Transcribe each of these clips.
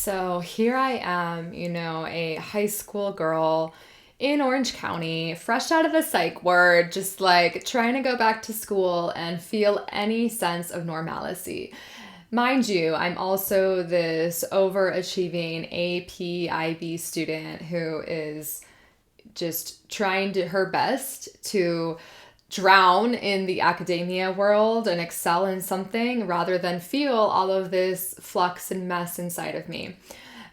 So here I am, a high school girl in Orange County, fresh out of the psych ward, just like trying to go back to school and feel any sense of normalcy. Mind you, I'm also this overachieving APIB student who is just trying her best to drown in the academia world and excel in something rather than feel all of this flux and mess inside of me.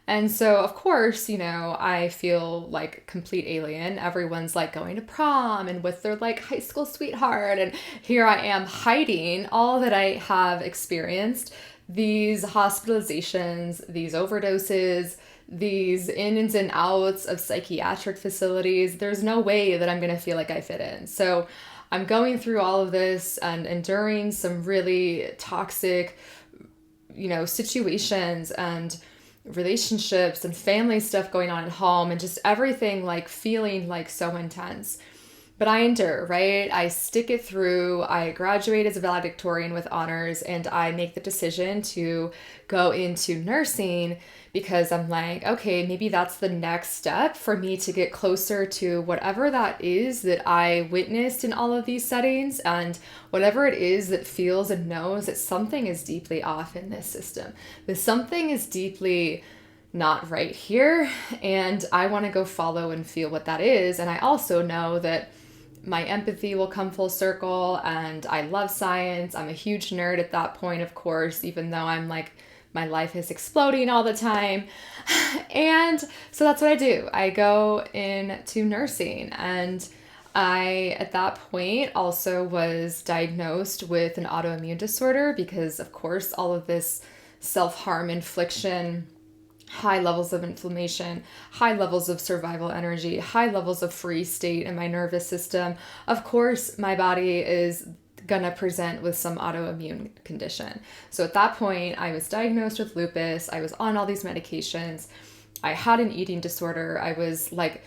And so, of course, I feel like a complete alien. Everyone's like going to prom and with their like high school sweetheart. And here I am hiding all that I have experienced, these hospitalizations, these overdoses, these ins and outs of psychiatric facilities. There's no way that I'm going to feel like I fit in. So I'm going through all of this and enduring some really toxic, situations and relationships and family stuff going on at home and just everything like feeling like so intense. But I endure, right? I stick it through. I graduate as a valedictorian with honors and I make the decision to go into nursing because I'm like, okay, maybe that's the next step for me to get closer to whatever that is that I witnessed in all of these settings and whatever it is that feels and knows that something is deeply off in this system, that something is deeply not right here. And I want to go follow and feel what that is. And I also know that my empathy will come full circle and I love science. I'm a huge nerd at that point, of course, even though I'm like, my life is exploding all the time. And so that's what I do. I go into nursing and I, at that point, also was diagnosed with an autoimmune disorder because, of course, all of this self-harm infliction, high levels of inflammation, high levels of survival energy, high levels of freeze state in my nervous system. Of course, my body is gonna present with some autoimmune condition. So at that point, I was diagnosed with lupus. I was on all these medications. I had an eating disorder. I was like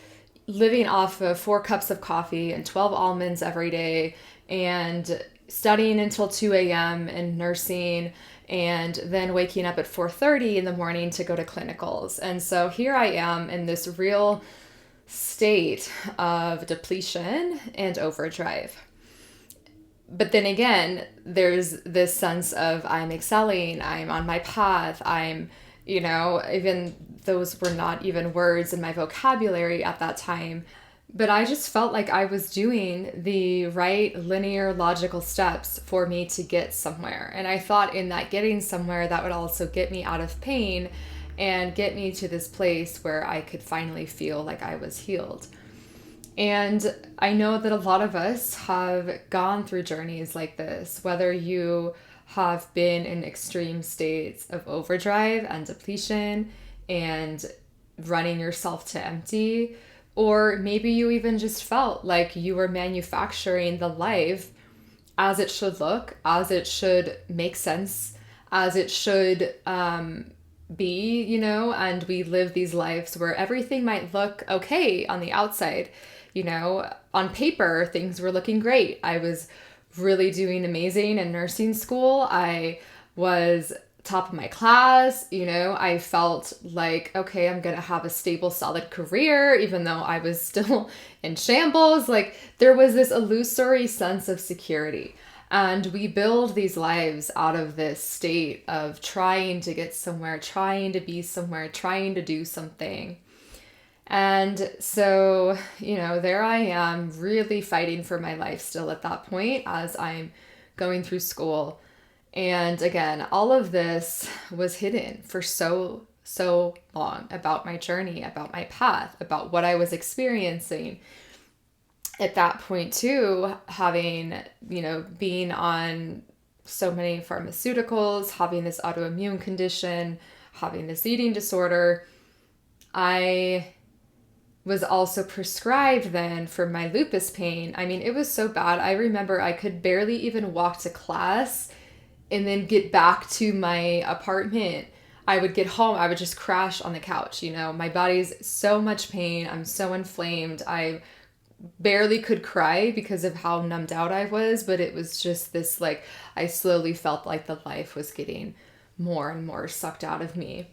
living off of 4 cups of coffee and 12 almonds every day and studying until 2 a.m. and nursing and then waking up at 4:30 in the morning to go to clinicals. And so here I am in this real state of depletion and overdrive. But then again, there's this sense of I'm excelling, I'm on my path, I'm, even those were not even words in my vocabulary at that time. But I just felt like I was doing the right linear logical steps for me to get somewhere. And I thought in that getting somewhere, that would also get me out of pain and get me to this place where I could finally feel like I was healed. And I know that a lot of us have gone through journeys like this, whether you have been in extreme states of overdrive and depletion and running yourself to empty, or maybe you even just felt like you were manufacturing the life as it should look, as it should make sense, as it should be, and we live these lives where everything might look okay on the outside. On paper, things were looking great. I was really doing amazing in nursing school. I was top of my class, I felt like, okay, I'm going to have a stable, solid career, even though I was still in shambles. Like there was this illusory sense of security. And we build these lives out of this state of trying to get somewhere, trying to be somewhere, trying to do something. And so, there I am really fighting for my life still at that point as I'm going through school. And again, all of this was hidden for so long about my journey, about my path, about what I was experiencing. At that point too, having, being on so many pharmaceuticals, having this autoimmune condition, having this eating disorder, I was also prescribed then for my lupus pain. I mean, it was so bad. I remember I could barely even walk to class and then get back to my apartment. I would get home, I would just crash on the couch. My body's so much pain. I'm so inflamed. I barely could cry because of how numbed out I was, but it was just this I slowly felt like the life was getting more and more sucked out of me.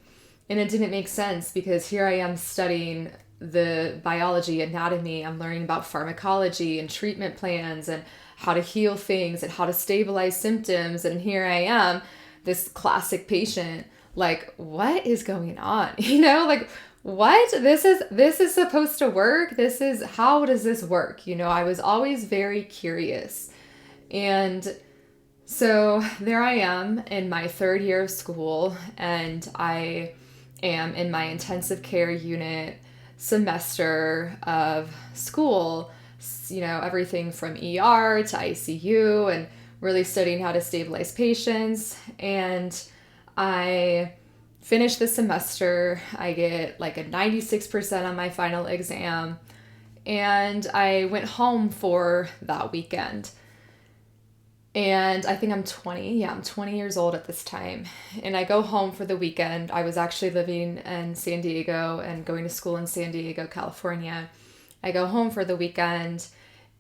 And it didn't make sense because here I am studying the biology, anatomy. I'm learning about pharmacology and treatment plans and how to heal things and how to stabilize symptoms. And here I am, this classic patient, like, what is going on? Like, what? This is supposed to work? How does this work? I was always very curious. And so there I am in my third year of school, and I am in my intensive care unit semester of school, everything from ER to ICU, and really studying how to stabilize patients. And I finish the semester. I get like a 96% on my final exam, and I went home for that weekend. And I think I'm 20. Yeah, I'm 20 years old at this time. And I go home for the weekend. I was actually living in San Diego and going to school in San Diego, California. I go home for the weekend,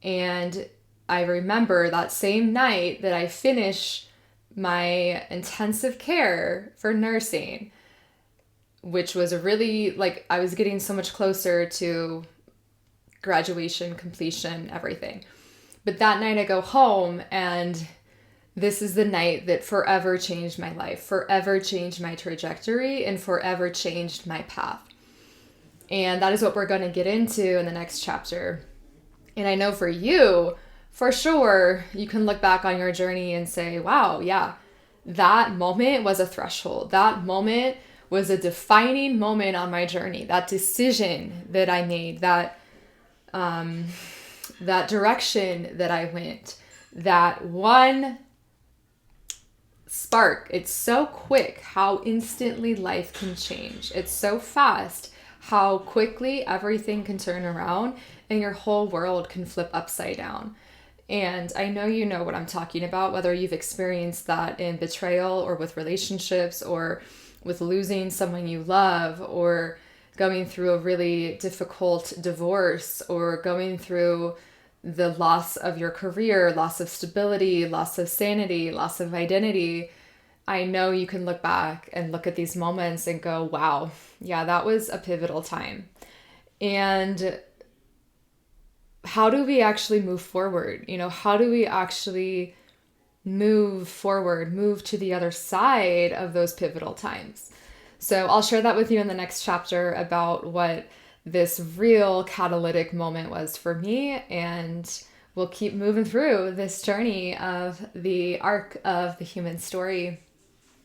and I remember that same night that I finish my intensive care for nursing, which was I was getting so much closer to graduation, completion, everything. But that night I go home, and this is the night that forever changed my life, forever changed my trajectory, and forever changed my path. And that is what we're going to get into in the next chapter. And I know for you, for sure, you can look back on your journey and say, wow, yeah, that moment was a threshold. That moment was a defining moment on my journey. That decision that I made, that direction that I went, that one spark. It's so quick how instantly life can change. It's so fast how quickly everything can turn around and your whole world can flip upside down. And I know you know what I'm talking about, whether you've experienced that in betrayal or with relationships or with losing someone you love, or going through a really difficult divorce, or going through the loss of your career, loss of stability, loss of sanity, loss of identity. I know you can look back and look at these moments and go, wow, yeah, that was a pivotal time. And how do we actually move forward? How do we actually move forward, move to the other side of those pivotal times? So I'll share that with you in the next chapter about what this real catalytic moment was for me, and we'll keep moving through this journey of the arc of the human story.